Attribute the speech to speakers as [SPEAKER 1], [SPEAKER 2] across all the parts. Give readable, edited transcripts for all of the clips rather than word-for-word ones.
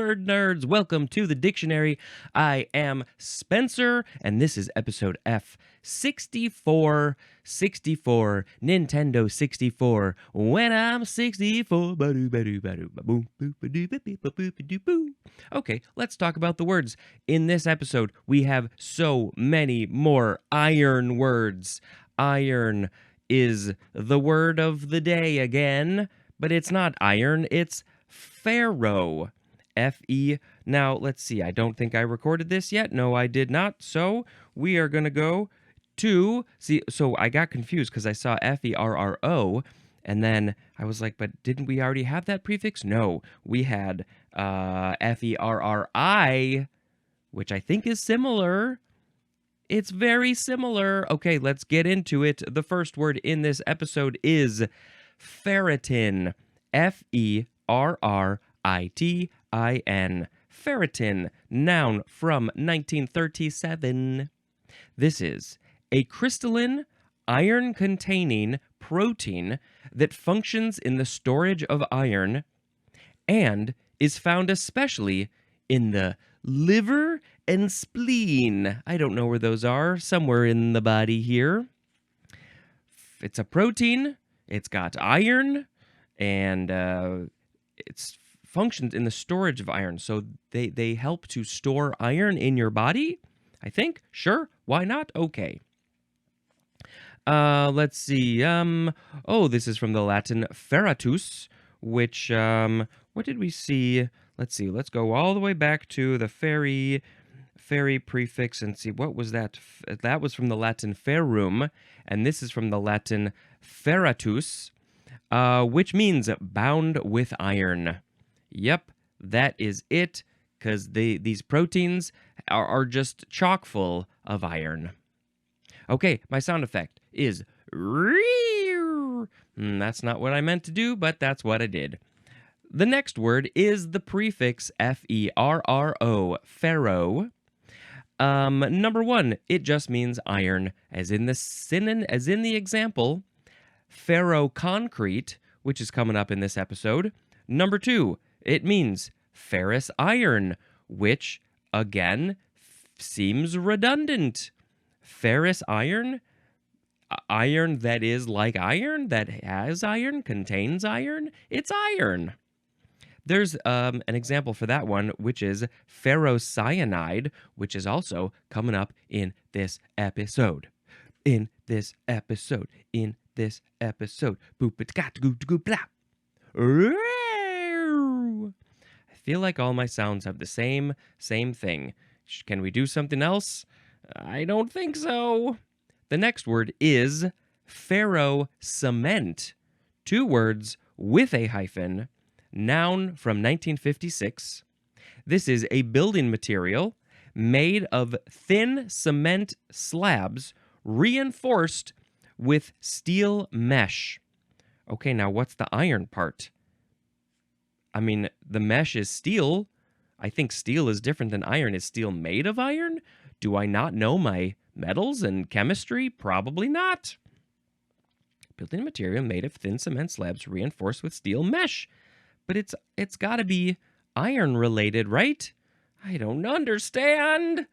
[SPEAKER 1] word nerds. Welcome to the dictionary. I am Spencer, and this is episode F64. 64, Nintendo 64. When I'm 64. Okay, let's talk about the words. In this episode, we have so many more iron words. Iron is the word of the day again, but it's not iron, it's ferro. F-E. Now, let's see. I don't think I recorded this yet. No, I did not. So we are going to go to... See, so I got confused because I saw F-E-R-R-O, and then I was like, but didn't we already have that prefix? No, we had F-E-R-R-I, which I think is similar. It's very similar. Okay, let's get into it. The first word in this episode is ferritin. F-E-R-R-I-T-I-N. Ferritin, noun from 1937. This is a crystalline, iron-containing protein that functions in the storage of iron and is found especially in the liver and spleen. I don't know where those are. Somewhere in the body here. It's a protein. It's got iron. And it functions in the storage of iron. So they help to store iron in your body, I think. Sure. Why not? Okay. Let's see. This is from the Latin ferratus, which, what did we see? Let's see. Let's go all the way back to the ferry prefix and see what was that. That was from the Latin ferrum, and this is from the Latin ferratus, which means bound with iron. Yep, that is it, because these proteins are just chock full of iron. Okay, my sound effect is that's not what I meant to do, but that's what I did. The next word is the prefix F-E-R-R-O, ferro. Number one, it just means iron, as in the example, ferroconcrete, which is coming up in this episode. Number two, it means ferrous iron, which, again, seems redundant. Ferrous iron? Iron that is like iron, that has iron, contains iron? It's iron. There's an example for that one, which is ferrocyanide, which is also coming up in this episode. I feel like all my sounds have the same thing. Can we do something else? I don't think so. The next word is ferrocement. 2 words with a hyphen. Noun from 1956. This is a building material made of thin cement slabs reinforced with steel mesh. Okay, now what's the iron part? I mean, the mesh is steel. I think steel is different than iron. Is steel made of iron? Do I not know my metals and chemistry? Probably not. Building material made of thin cement slabs reinforced with steel mesh. But it's got to be iron related, right? I don't understand.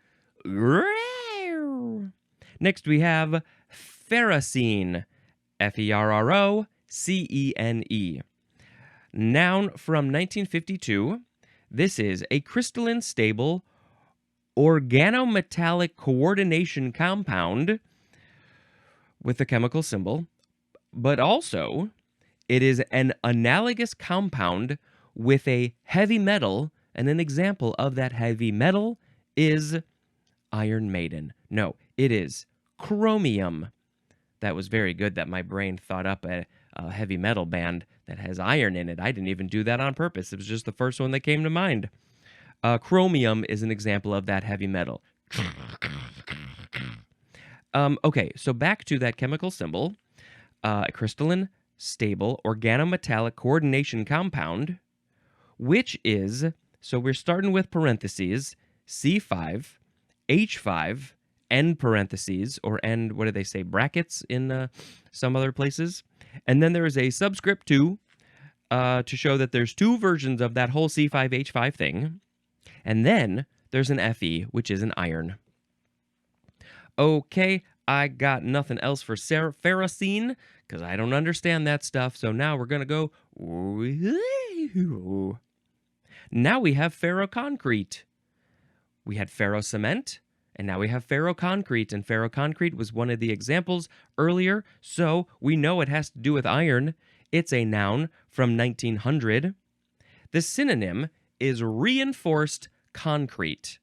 [SPEAKER 1] Next we have ferrocene. F-E-R-R-O-C-E-N-E. Noun from 1952. This is a crystalline, stable, organometallic coordination compound with the chemical symbol, but also it is an analogous compound with a heavy metal, and an example of that heavy metal is Iron Maiden. No, it is chromium. That was very good that my brain thought up a heavy metal band that has iron in it. I didn't even do that on purpose. It was just the first one that came to mind. Chromium is an example of that heavy metal. Okay, so back to that chemical symbol. Crystalline, stable, organometallic coordination compound, which is, so we're starting with parentheses, C5, H5, end parentheses, or end, what do they say, brackets in some other places. And then there is a subscript 2 to show that there's 2 versions of that whole C5H5 thing. And then there's an Fe, which is an iron. Okay, I got nothing else for ferrocene because I don't understand that stuff. So now we're going to go. Now we have ferroconcrete. We had ferrocement, and now we have ferroconcrete. And ferroconcrete was one of the examples earlier, so we know it has to do with iron. It's a noun from 1900. The synonym is reinforced concrete.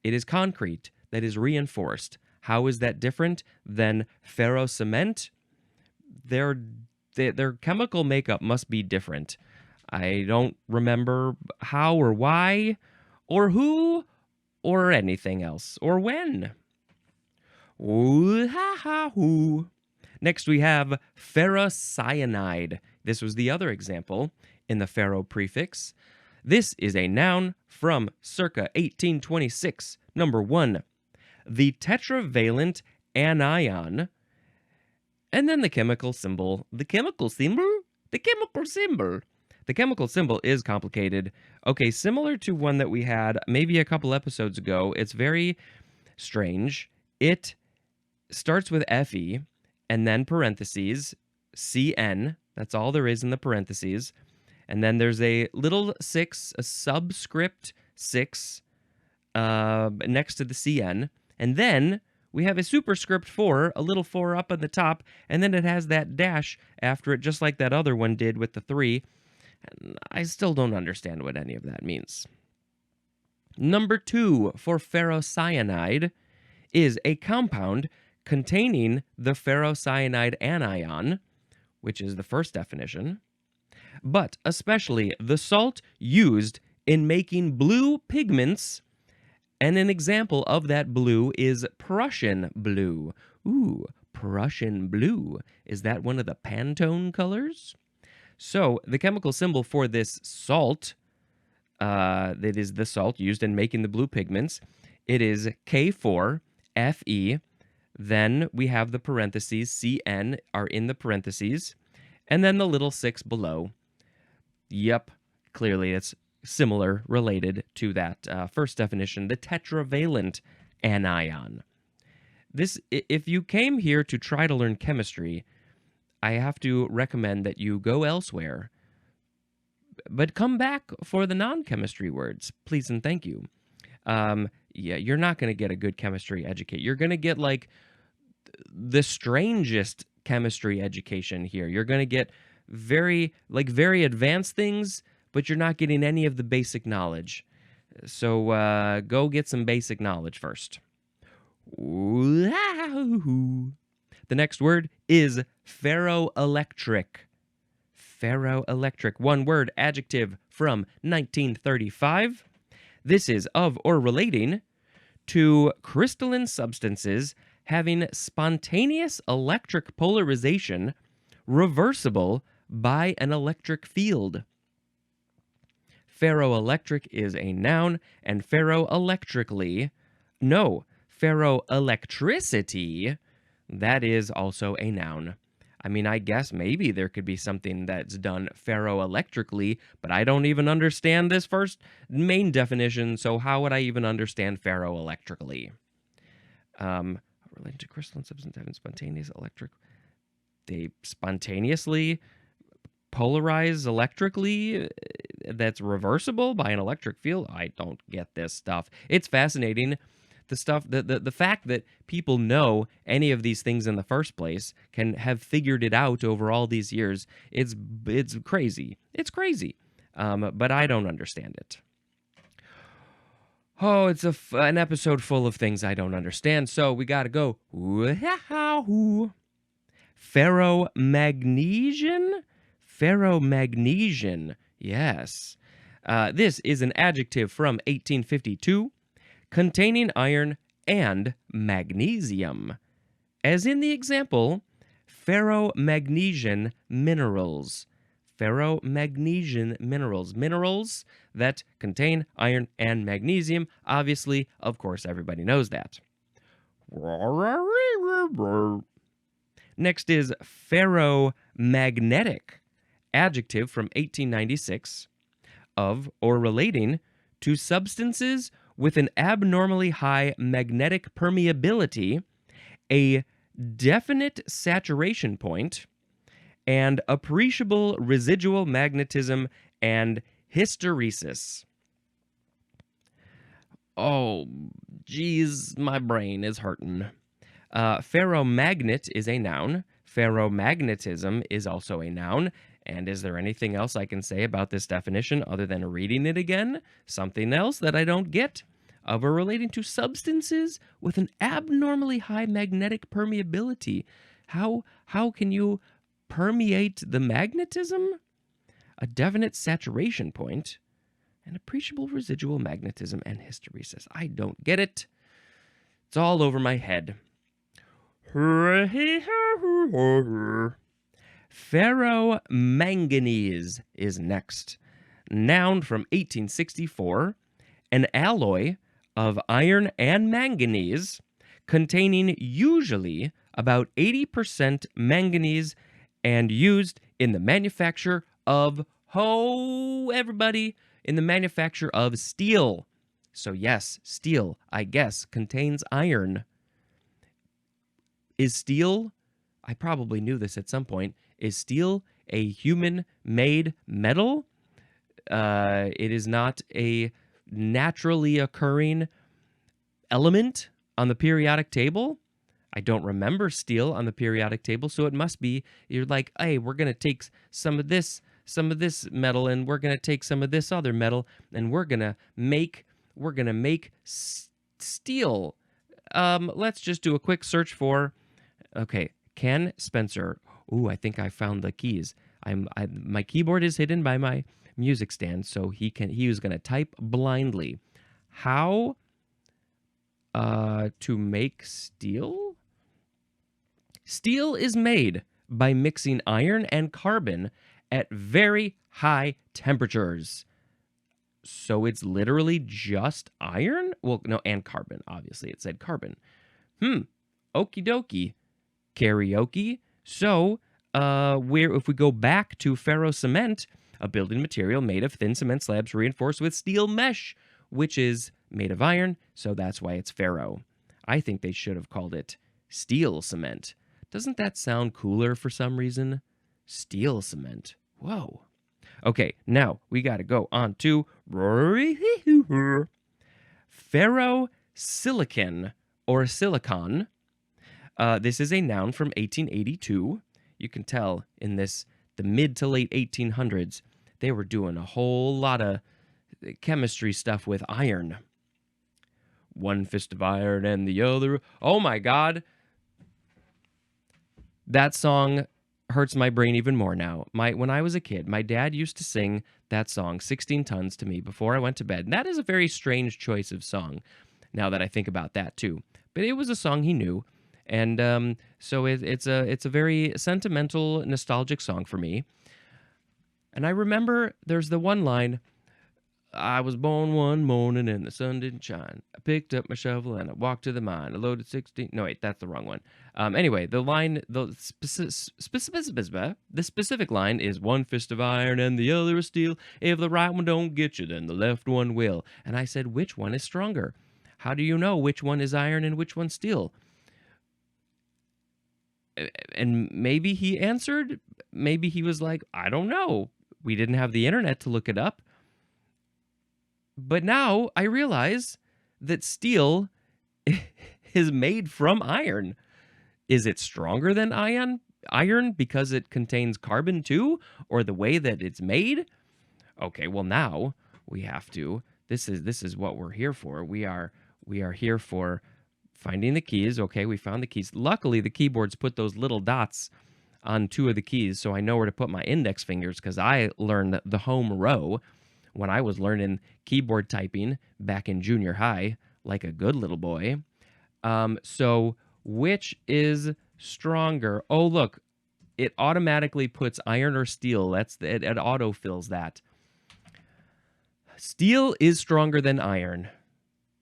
[SPEAKER 1] It is concrete that is reinforced. How is that different than ferrocement? Their chemical makeup must be different. I don't remember how or why or who or anything else or when. Next we have ferrocyanide. This was the other example in the ferro prefix. This is a noun from circa 1826. Number 1, the tetravalent anion, and then the chemical symbol. The chemical symbol? The chemical symbol. The chemical symbol is complicated. Okay, similar to one that we had maybe a couple episodes ago. It's very strange. It starts with Fe and then parentheses, Cn. That's all there is in the parentheses. And then there's a little 6, a subscript 6 next to the Cn. And then we have a superscript 4, a little 4 up at the top, and then it has that dash after it, just like that other one did with the 3. And I still don't understand what any of that means. Number 2 for ferrocyanide is a compound containing the ferrocyanide anion, which is the first definition, but especially the salt used in making blue pigments. And an example of that blue is Prussian blue. Ooh, Prussian blue. Is that one of the Pantone colors? So the chemical symbol for this salt, that is the salt used in making the blue pigments, it is K4Fe. Then we have the parentheses, Cn are in the parentheses, and then the little 6 below. Yep, clearly it's similar, related to that first definition, the tetravalent anion. This, if you came here to try to learn chemistry, I have to recommend that you go elsewhere, but come back for the non-chemistry words, please and thank you. Yeah, you're not going to get a good chemistry education. You're going to get like the strangest chemistry education here. You're going to get very advanced things, but you're not getting any of the basic knowledge. So go get some basic knowledge first. The next word is ferroelectric. Ferroelectric, one word, adjective from 1935. This is of or relating to crystalline substances having spontaneous electric polarization reversible by an electric field. Ferroelectric is a noun, and ferroelectricity, that is also a noun. I mean, I guess maybe there could be something that's done ferroelectrically, but I don't even understand this first main definition, so how would I even understand ferroelectrically? Related to crystalline substance having spontaneous electric... They spontaneously polarize electrically? That's reversible by an electric field? I don't get this stuff. It's fascinating. The fact that people know any of these things in the first place, can have figured it out over all these years, it's crazy. It's crazy. But I don't understand it. Oh, it's an episode full of things I don't understand, so we gotta go. Ferromagnesian? Ferromagnesian, yes. This is an adjective from 1852, containing iron and magnesium. As in the example, ferromagnesian minerals. Ferromagnesian minerals. Minerals that contain iron and magnesium. Obviously, of course, everybody knows that. Next is ferromagnetic, adjective from 1896, of or relating to substances with an abnormally high magnetic permeability, a definite saturation point, and appreciable residual magnetism and hysteresis. Oh, geez, my brain is hurting. Ferromagnet is a noun. Ferromagnetism is also a noun. And is there anything else I can say about this definition other than reading it again? Something else that I don't get? We're relating to substances with an abnormally high magnetic permeability. How can you permeate the magnetism? A definite saturation point, and appreciable residual magnetism and hysteresis. I don't get it. It's all over my head. Ferromanganese is next. Noun from 1864, an alloy of iron and manganese containing usually about 80% manganese and used in the manufacture of, everybody, in the manufacture of steel. So yes, steel, I guess, contains iron. Is steel, I probably knew this at some point, is steel a human-made metal? It is not a naturally occurring element on the periodic table. I don't remember steel on the periodic table, so it must be, you're like, hey, we're going to take some of this metal, and we're going to take some of this other metal, and we're going to make steel. Let's just do a quick search for, okay, Ken Spencer. Ooh, I think I found the keys. My keyboard is hidden by my music stand, so he was going to type blindly. How to make steel? Steel is made by mixing iron and carbon at very high temperatures. So it's literally just iron? Well, no, and carbon. Obviously, it said carbon. Okie dokie. Karaoke. So, if we go back to ferrocement, a building material made of thin cement slabs reinforced with steel mesh, which is made of iron, so that's why it's ferro. I think they should have called it steel cement. Doesn't that sound cooler for some reason? Steel cement. Whoa. Okay, now we got to go on to ferrosilicon or silicon. This is a noun from 1882. You can tell in the mid to late 1800s, they were doing a whole lot of chemistry stuff with iron. One fist of iron and the other. Oh my God. That song hurts my brain even more now. When I was a kid, my dad used to sing that song, 16 Tons, to me before I went to bed. And that is a very strange choice of song, now that I think about that too. But it was a song he knew. And so it's a very sentimental, nostalgic song for me. And I remember there's the one line, I was born one morning and the sun didn't shine. I picked up my shovel and I walked to the mine. I loaded 16. No, wait, that's the wrong one. Anyway, the specific line is one fist of iron and the other is steel. If the right one don't get you, then the left one will. And I said, which one is stronger? How do you know which one is iron and which one's steel? And maybe he answered. Maybe he was like, I don't know. We didn't have the internet to look it up. But now I realize that steel is made from iron. Is it stronger than iron because it contains carbon too? Or the way that it's made? Okay, well now we have to. This is what we're here for. We are here for finding the keys. Okay, we found the keys. Luckily, the keyboards put those little dots on two of the keys, so I know where to put my index fingers because I learned the home row when I was learning keyboard typing back in junior high, like a good little boy. So which is stronger? Oh, look, it automatically puts iron or steel. It autofills that. Steel is stronger than iron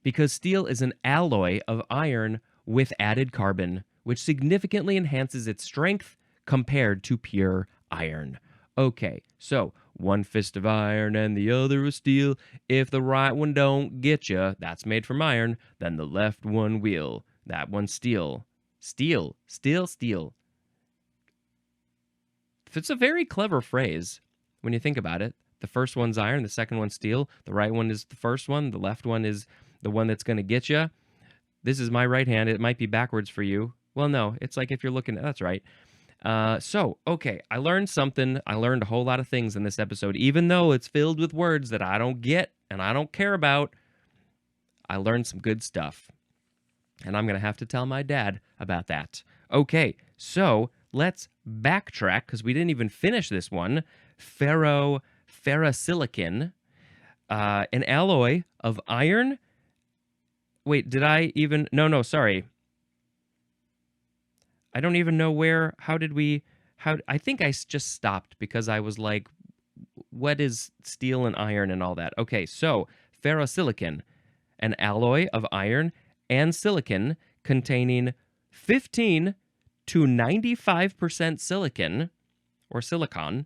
[SPEAKER 1] because steel is an alloy of iron with added carbon, which significantly enhances its strength compared to pure iron. Okay, so One fist of iron and the other of steel. If the right one don't get you, that's made from iron, then the left one will. That one's steel. Steel. Steel, steel. It's a very clever phrase when you think about it. The first one's iron, the second one's steel. The right one is the first one. The left one is the one that's going to get you. This is my right hand. It might be backwards for you. Well, no, it's like if you're looking, that's right. Okay, I learned something. I learned a whole lot of things in this episode, even though it's filled with words that I don't get and I don't care about. I learned some good stuff, and I'm going to have to tell my dad about that. Okay, so let's backtrack because we didn't even finish this one. Ferrosilicon, an alloy of iron. Wait, did I even... No, sorry. I don't even know where... I think I just stopped because I was like, what is steel and iron and all that? Okay, so ferrosilicon, an alloy of iron and silicon containing 15 to 95% silicon, or silicon,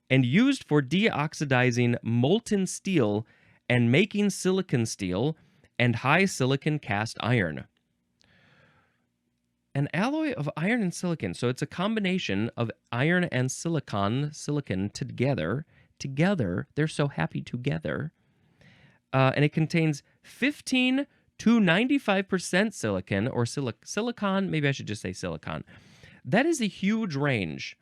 [SPEAKER 1] and used for deoxidizing molten steel and making silicon steel and high silicon cast iron. An alloy of iron and silicon. So it's a combination of iron and silicon together. Together, they're so happy together. And it contains 15 to 95% silicon, or silicon, maybe I should just say silicon. That is a huge range.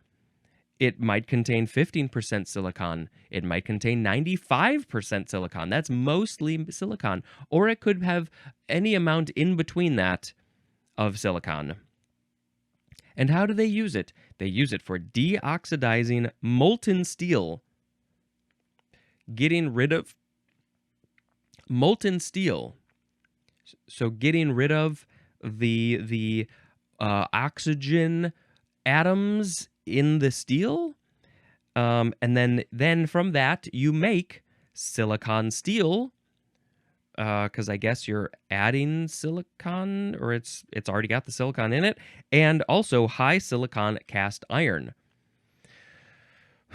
[SPEAKER 1] It might contain 15% silicon. It might contain 95% silicon. That's mostly silicon. Or it could have any amount in between that of silicon. And how do they use it? They use it for deoxidizing molten steel. Getting rid of molten steel. So getting rid of the oxygen atoms in the steel, and then from that you make silicon steel, because I guess you're adding silicon, or it's already got the silicon in it, and also high silicon cast iron.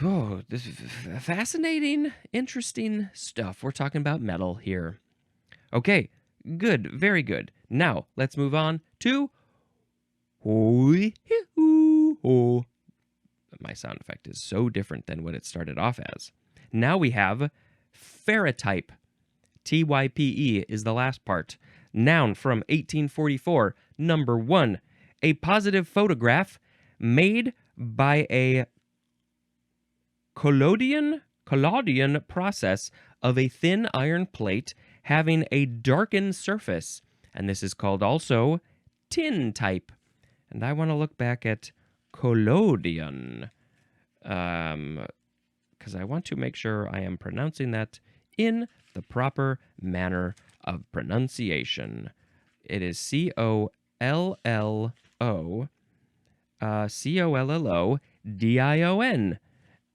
[SPEAKER 1] Oh, this is fascinating, interesting stuff. We're talking about metal here. Okay, good, very good. Now let's move on to my sound effect is so different than what it started off as. Now we have ferrotype. Type is the last part. Noun from 1844. Number 1, a positive photograph made by a collodion process of a thin iron plate having a darkened surface. And this is called also tin type. And I want to look back at collodion, because I want to make sure I am pronouncing that in the proper manner of pronunciation. It is collodion.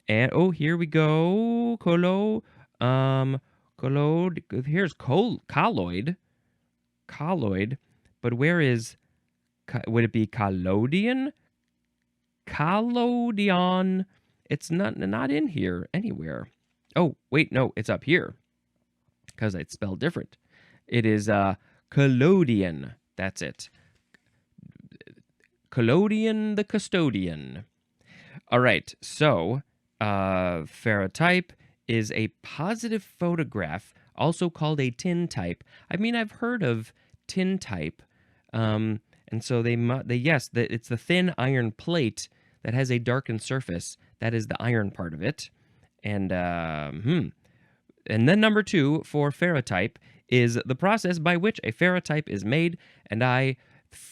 [SPEAKER 1] And here we go. Here's colloid. Colloid, but where is... Would it be collodion? Collodion. It's not in here anywhere. Oh, wait, no, it's up here. Because it's spelled different. It is collodion. That's it. Collodion the custodian. All right, so ferrotype is a positive photograph, also called a tin type. I mean, I've heard of tin type. And so it's the thin iron plate that has a darkened surface. That is the iron part of it. And then number 2 for ferrotype is the process by which a ferrotype is made. And I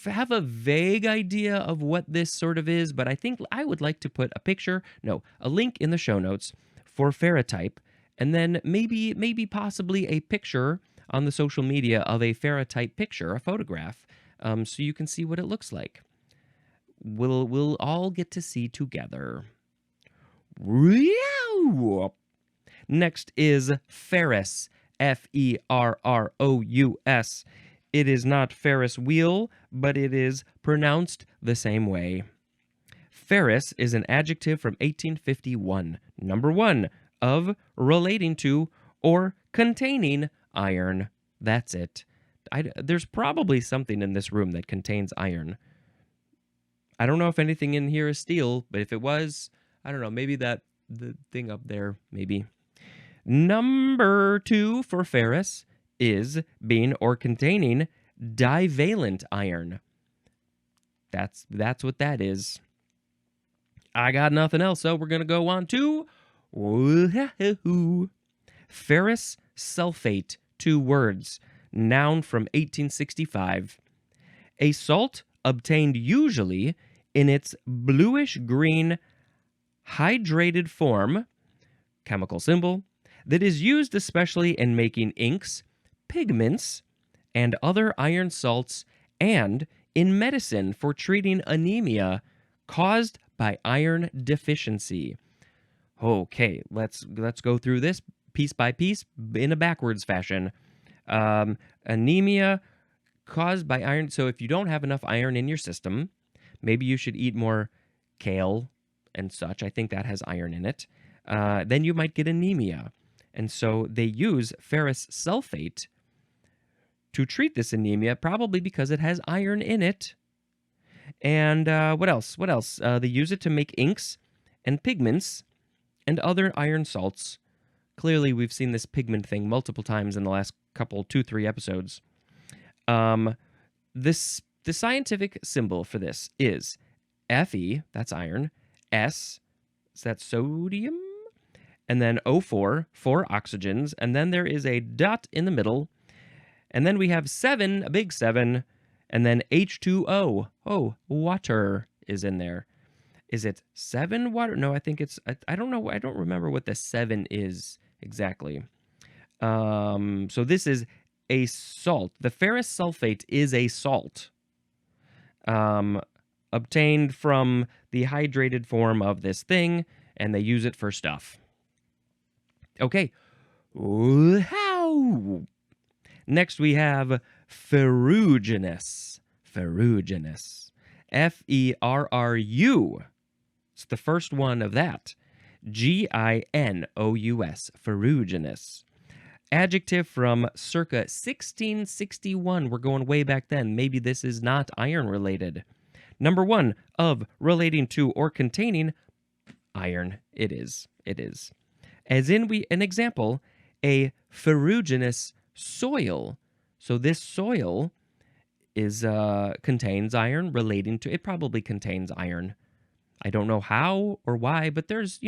[SPEAKER 1] have a vague idea of what this sort of is, but I think I would like to put a link in the show notes for ferrotype, and then maybe possibly a picture on the social media of a ferrotype picture, a photograph. So you can see what it looks like. We'll all get to see together. Next is ferrous. Ferrous. It is not Ferris wheel, but it is pronounced the same way. Ferrous is an adjective from 1851. Number 1, of, relating to, or containing iron. That's it. There's probably something in this room that contains iron. I don't know if anything in here is steel, but if it was, I don't know, maybe the thing up there, maybe. Number 2 for ferrous is being or containing divalent iron. That's what that is. I got nothing else, so we're going to go on to ferrous sulfate, 2 words, noun from 1865. A salt obtained usually in its bluish-green hydrated form, chemical symbol, that is used especially in making inks, pigments, and other iron salts, and in medicine for treating anemia caused by iron deficiency. Okay, let's go through this piece by piece in a backwards fashion. Anemia caused by iron. So if you don't have enough iron in your system, maybe you should eat more kale and such. I think that has iron in it. Then you might get anemia. And so they use ferrous sulfate to treat this anemia, probably because it has iron in it. And what else? They use it to make inks and pigments and other iron salts. Clearly, we've seen this pigment thing multiple times in the last couple, 2-3 episodes. The scientific symbol for this is Fe, that's iron, S, that's sodium, and then O4, 4 oxygens, and then there is a dot in the middle, and then we have 7, a big 7, and then H2O. Oh, water is in there. Is it 7 water? No, I think it's, I don't know. I don't remember what the 7 is exactly. So this is a salt. The ferrous sulfate is a salt obtained from the hydrated form of this thing, and they use it for stuff. Okay. How? Next we have ferruginous. Ferruginous. Ferru. It's the first one of that. Ginous. Ferruginous. Adjective from circa 1661. We're going way back then. Maybe this is not iron related. Number 1, of, relating to, or containing iron. It is. It is. As in an example, a ferruginous soil. So this soil is contains iron, relating to, it probably contains iron. I don't know how or why, but there's,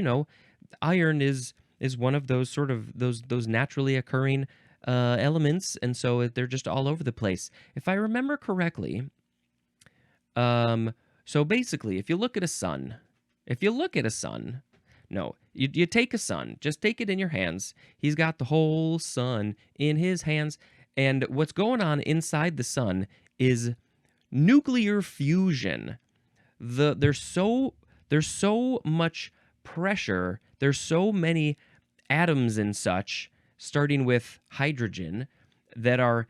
[SPEAKER 1] iron is one of those sort of those naturally occurring elements, and so they're just all over the place. If I remember correctly, so basically, if you look at a sun, no, you take a sun, just take it in your hands. He's got the whole sun in his hands, and what's going on inside the sun is nuclear fusion. There's so much pressure, there's so many atoms and such, starting with hydrogen, that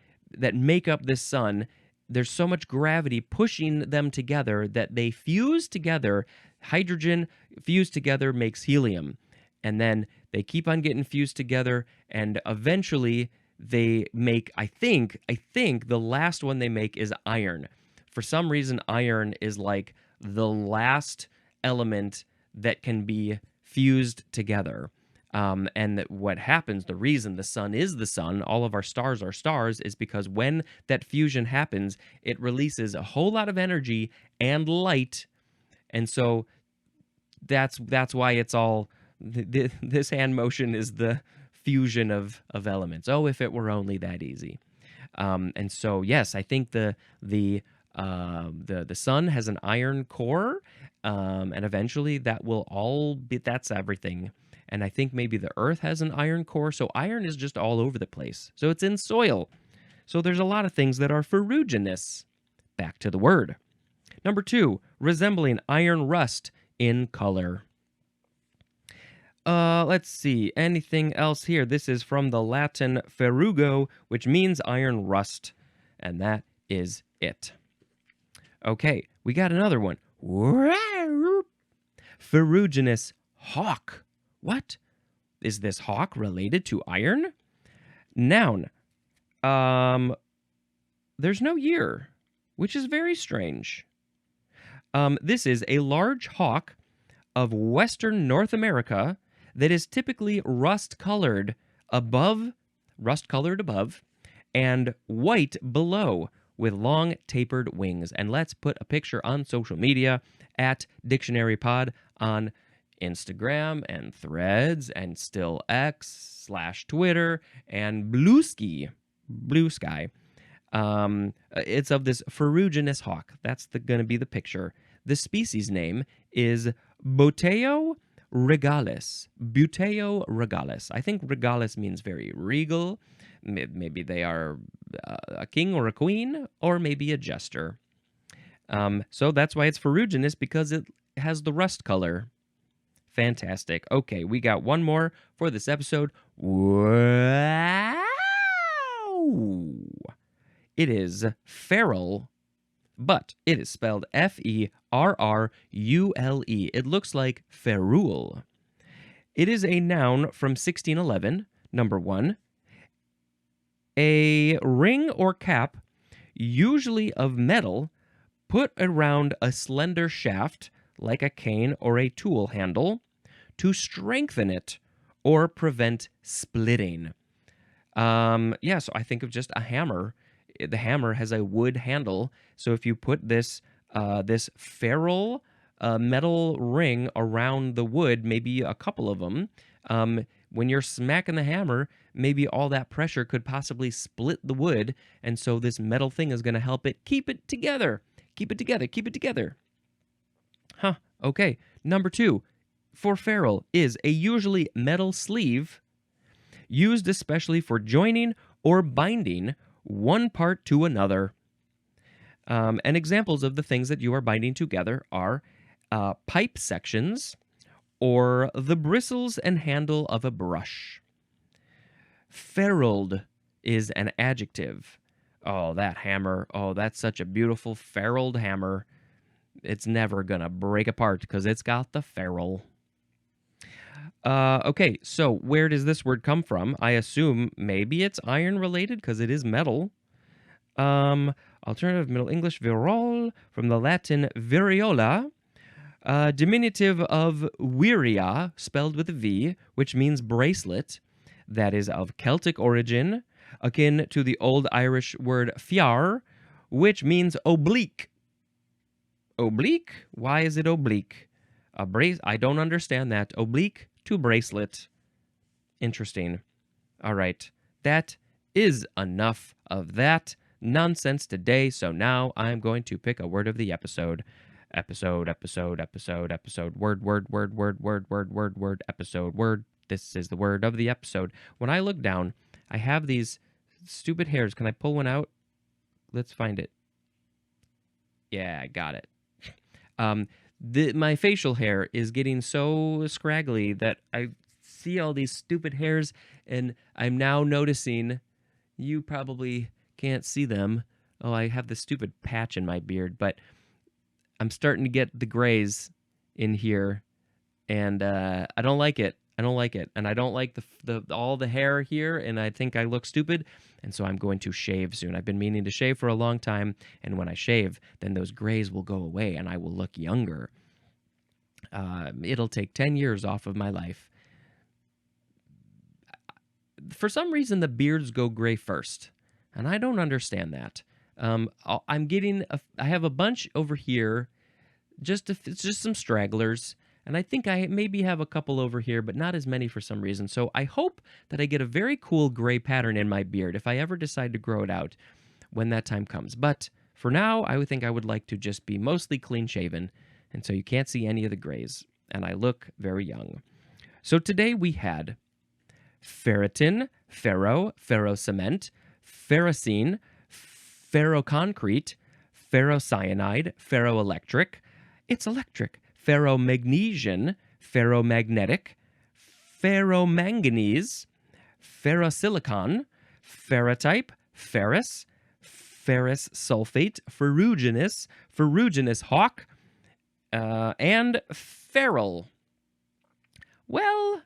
[SPEAKER 1] make up this sun. There's so much gravity pushing them together that they fuse together. Hydrogen fused together makes helium, and then they keep on getting fused together, and eventually they make, I think the last one they make is iron. For some reason, iron is like the last element that can be fused together. And what happens, the reason the sun is the sun, all of our stars are stars, is because when that fusion happens, it releases a whole lot of energy and light. And so that's why it's all, this hand motion is the fusion of elements. Oh, if it were only that easy. And so, yes, I think the sun has an iron core, and eventually that will all be, that's everything. And I think maybe the earth has an iron core, so iron is just all over the place. So it's in soil. So there's a lot of things that are ferruginous. Back to the word. Number 2, resembling iron rust in color. Let's see, anything else here? This is from the Latin ferrugo, which means iron rust, and that is it. Okay, we got another one. Ferruginous hawk. What? Is this hawk related to iron? Noun. There's no year, which is very strange. This is a large hawk of western North America that is typically rust-colored above, and white below, with long tapered wings. And let's put a picture on social media at dictionarypod on Instagram and Threads and still X/Twitter and Blue Sky. It's of this ferruginous hawk. That's going to be the picture. The species name is Buteo regalis. Buteo regalis. I think regalis means very regal. Maybe they are a king or a queen, or maybe a jester. So that's why it's ferruginous, because it has the rust color. Fantastic. Okay, we got one more for this episode. Wow! It is ferrule, but it is spelled Ferrule. It looks like ferrule. It is a noun from 1611, number 1. A ring or cap, usually of metal, put around a slender shaft, like a cane or a tool handle, to strengthen it or prevent splitting. So I think of just a hammer. The hammer has a wood handle, so if you put this ferrule metal ring around the wood, maybe a couple of them, when you're smacking the hammer, maybe all that pressure could possibly split the wood, and so this metal thing is going to help it keep it together. Keep it together. Huh, okay. Number 2, for ferrule, is a usually metal sleeve used especially for joining or binding one part to another. And examples of the things that you are binding together are pipe sections or the bristles and handle of a brush. Ferruled is an adjective. Oh, that hammer. Oh, that's such a beautiful ferruled hammer. It's never going to break apart because it's got the ferrule. Okay, so where does this word come from? I assume maybe it's iron related because it is metal. Alternative Middle English, virol, from the Latin viriola, diminutive of viria, spelled with a V, which means bracelet, that is of Celtic origin, akin to the Old Irish word fiar, which means oblique. Oblique? Why is it oblique? I don't understand that. Oblique to bracelet. Interesting. All right. That is enough of that nonsense today. So now I'm going to pick a word of the episode. Episode, word, episode, word. This is the word of the episode. When I look down, I have these stupid hairs. Can I pull one out? Let's find it. Yeah, I got it. My facial hair is getting so scraggly that I see all these stupid hairs, and I'm now noticing, you probably can't see them. Oh, I have this stupid patch in my beard, but I'm starting to get the grays in here, and I don't like it. And I don't like all the hair here, and I think I look stupid, and so I'm going to shave soon. I've been meaning to shave for a long time, and when I shave, then those grays will go away, and I will look younger. It'll take 10 years off of my life. For some reason, the beards go gray first, and I don't understand that. I have a bunch over here, it's just some stragglers. And I think I maybe have a couple over here, but not as many for some reason. So I hope that I get a very cool gray pattern in my beard if I ever decide to grow it out when that time comes. But for now, I would think I would like to just be mostly clean shaven. And so you can't see any of the grays. And I look very young. So today we had ferritin, ferrocement, ferrocene, ferroconcrete, ferrocyanide, ferroelectric. It's electric. Ferromagnesian, ferromagnetic, ferromanganese, ferrosilicon, ferrotype, ferrous sulfate, ferruginous hawk, and ferrule. Well,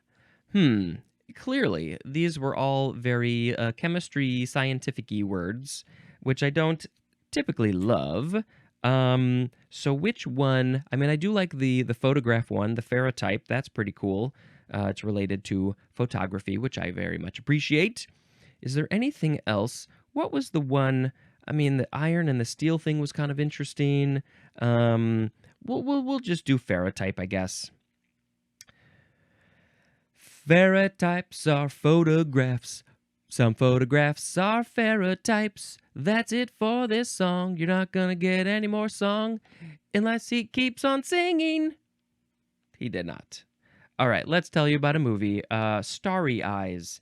[SPEAKER 1] Hmm. Clearly, these were all very chemistry scientific-y words, which I don't typically love. So which one? I mean, I do like the photograph one, the ferrotype. That's pretty cool. It's related to photography, which I very much appreciate. Is there anything else? What was the one? I mean, the iron and the steel thing was kind of interesting. Um, we'll just do ferrotype, I guess. Ferrotypes are photographs. Some photographs are ferrotypes. That's it for this song. You're not gonna get any more song unless he keeps on singing. He did not. All right, let's tell you about a movie. Starry Eyes.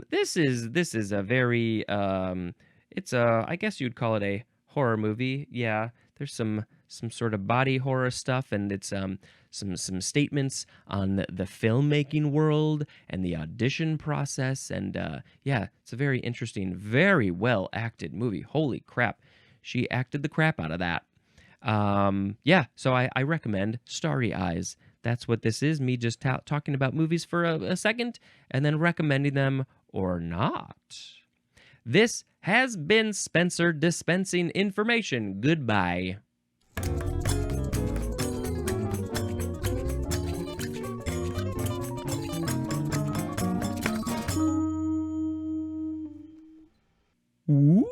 [SPEAKER 1] This is a very it's a, I guess you'd call it a horror movie. Yeah, there's some sort of body horror stuff, and it's some statements on the filmmaking world and the audition process, and yeah, it's a very interesting, very well acted movie. Holy crap, she acted the crap out of that. Yeah, so I recommend Starry Eyes. That's what this is, me just talking about movies for a second and then recommending them or not. This has been Spencer dispensing information. Goodbye. Ooh.